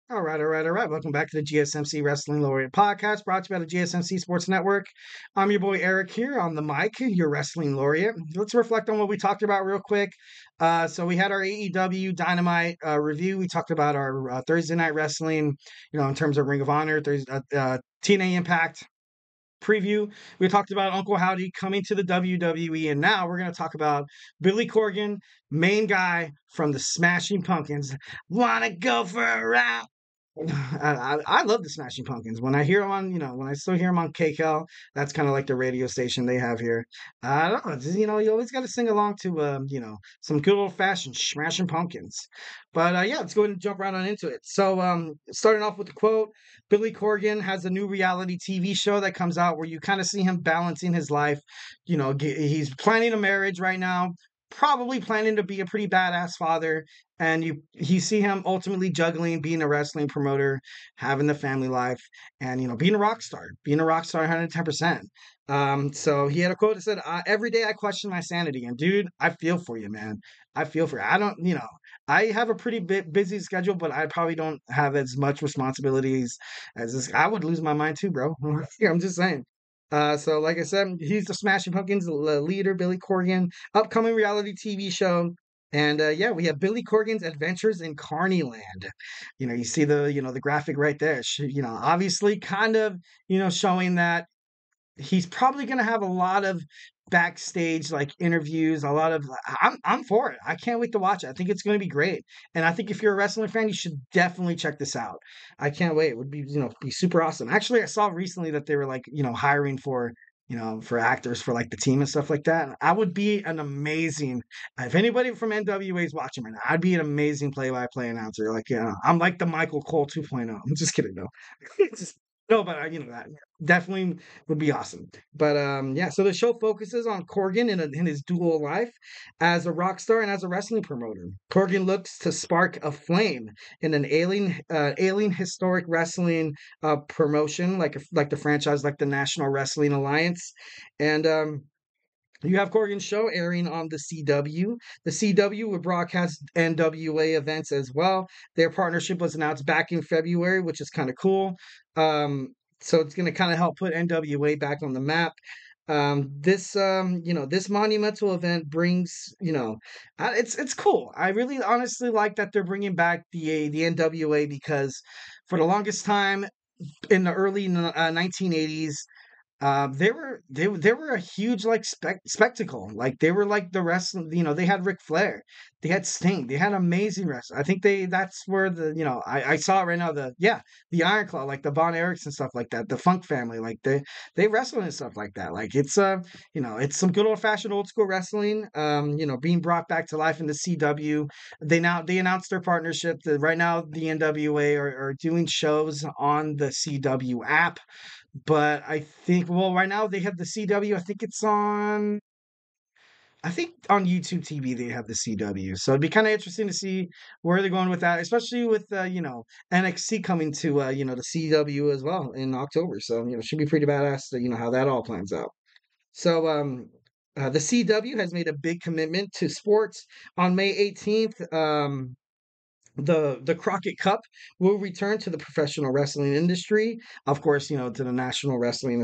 All right. Welcome back to the GSMC Wrestling Laureate Podcast, brought to you by the GSMC Sports Network. I'm your boy Eric here on the mic, your wrestling laureate. Let's reflect on what we talked about real quick. So we had our AEW Dynamite review. We talked about our Thursday night wrestling, in terms of Ring of Honor, TNA Impact preview. We talked about Uncle Howdy coming to the WWE, and now we're going to talk about Billy Corgan, main guy from the Smashing Pumpkins. Wanna go for a ride? I love the Smashing Pumpkins. When I hear them on, when I still hear them on KCAL, that's kind of like the radio station they have here. I don't know, you always got to sing along to, some good old fashioned Smashing Pumpkins. But yeah, let's go ahead and jump right on into it. So, starting off with the quote, Billy Corgan has a new reality TV show that comes out where you kind of see him balancing his life. He's planning a marriage right now, probably planning to be a pretty badass father, and you see him ultimately juggling being a wrestling promoter, having the family life, and being a rock star 110%. So he had a quote that said, every day I question my sanity. And dude, I feel for you, man. I feel for you. I don't, I have a pretty busy schedule, but I probably don't have as much responsibilities as this. I would lose my mind too, bro. I'm just saying. So like I said, he's the Smashing Pumpkins leader, Billy Corgan, upcoming reality TV show. And yeah, we have Billy Corgan's Adventures in Carneyland. You see the graphic right there. Obviously kind of, showing that he's probably going to have a lot of backstage like interviews, a lot of I'm for it. I can't wait to watch it. I think it's going to be great. And I think if you're a wrestling fan, you should definitely check this out. I can't wait. It would be, be super awesome. Actually, I saw recently that they were like, hiring for actors for like the team and stuff like that. I would be an amazing if anybody from NWA is watching right now, I'd be an amazing play-by-play announcer. Like, I'm like the Michael Cole 2.0. I'm just kidding though. Just, no, but that definitely would be awesome. But yeah, so the show focuses on Corgan in his dual life as a rock star and as a wrestling promoter. Corgan looks to spark a flame in an alien historic wrestling promotion, like the franchise, like the National Wrestling Alliance, and you have Corgan's show airing on the CW. The CW would broadcast NWA events as well. Their partnership was announced back in February, which is kind of cool. So it's going to kind of help put NWA back on the map. This monumental event brings, it's cool. I really honestly like that they're bringing back the NWA because for the longest time in the early 1980s, they were a huge like spectacle. Like they were like the wrestling. They had Ric Flair, they had Sting, they had amazing wrestlers. I think that's where I saw it right now. The Iron Claw, like the Von Erichs and stuff like that, the Funk family, like they wrestle and stuff like that. Like it's some good old fashioned old school wrestling. Being brought back to life in the CW. They announced their partnership. Right now the NWA are doing shows on the CW app. But I think, well, right now they have the CW. I think on YouTube TV they have the CW. So it'd be kind of interesting to see where they're going with that, especially with NXT coming to the CW as well in October. So it should be pretty badass to how that all plans out. So the CW has made a big commitment to sports on May 18th. The Crockett Cup will return to the professional wrestling industry, of course, to the National Wrestling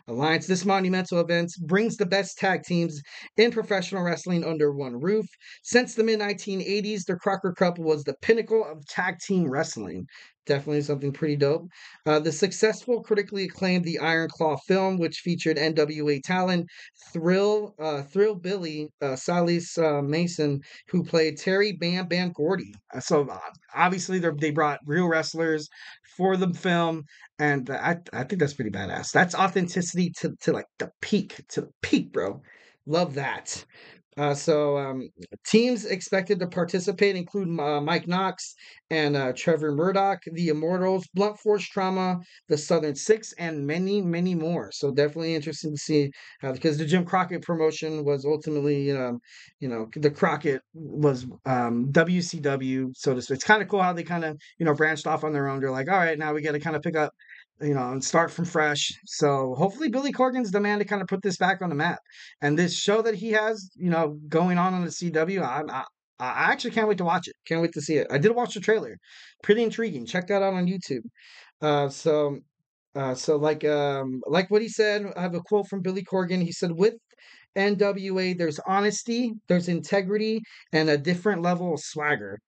Alliance. This monumental event brings the best tag teams in professional wrestling under one roof. Since the mid 1980s, the Crocker Cup was the pinnacle of tag team wrestling. Definitely something pretty dope. The successful, critically acclaimed The Iron Claw film, which featured NWA talent Thrill Billy, Salis Mason, who played Terry Bam Bam Gordy. So obviously they brought real wrestlers for the film, and I think that's pretty badass. That's authenticity to like to the peak, bro. Love that. Teams expected to participate include Mike Knox and Trevor Murdoch, the Immortals, Blunt Force Trauma, the Southern Six, and many, many more. So definitely interesting to see because the Jim Crockett promotion was ultimately, the Crockett was WCW, so to speak. It's kind of cool how they kind of, branched off on their own. They're like, all right, now we got to kind of pick up and start from fresh. So hopefully Billy Corgan's the man to kind of put this back on the map. And this show that he has, going on the CW, I actually can't wait to watch it. Can't wait to see it. I did watch the trailer. Pretty intriguing. Check that out on YouTube. Uh, so, like what he said, I have a quote from Billy Corgan. He said, "With NWA, there's honesty, there's integrity, and a different level of swagger.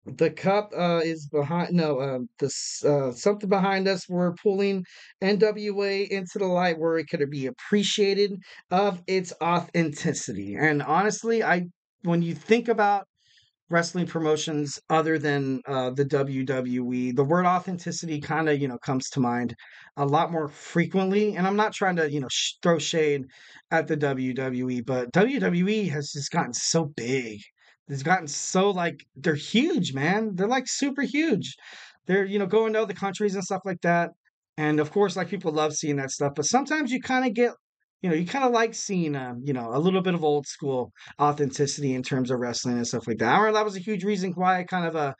The cup is behind. No, something behind us. We're pulling NWA into the light where it could be appreciated of its authenticity. And honestly, when you think about wrestling promotions other than the WWE, the word authenticity kind of comes to mind a lot more frequently. And I'm not trying to throw shade at the WWE, but WWE has just gotten so big. It's gotten so like they're huge, man. They're like super huge. They're going to other countries and stuff like that. And of course, like people love seeing that stuff. But sometimes you kind of get you kind of like seeing a little bit of old school authenticity in terms of wrestling and stuff like that. I remember that was a huge reason why I kind of I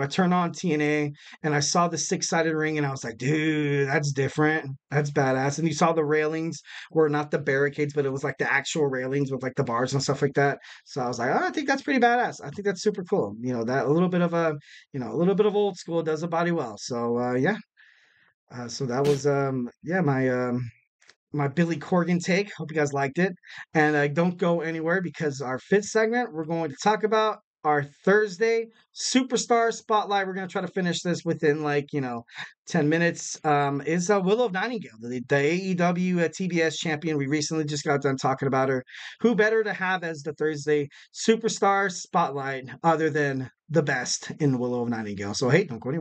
turned on TNA and I saw the six-sided ring and I was like, dude, that's different. That's badass. And you saw the railings were not the barricades, but it was like the actual railings with like the bars and stuff like that. So I was like, oh, I think that's pretty badass. I think that's super cool. That a little bit of a little bit of old school does the body well. So yeah. So that was my Billy Corgan take. Hope you guys liked it. And don't go anywhere because our fifth segment, we're going to talk about our Thursday Superstar Spotlight. We're going to try to finish this within 10 minutes. Is Willow Nightingale, the AEW TBS champion. We recently just got done talking about her. Who better to have as the Thursday Superstar Spotlight other than the best in Willow Nightingale? So, hey, don't go anywhere.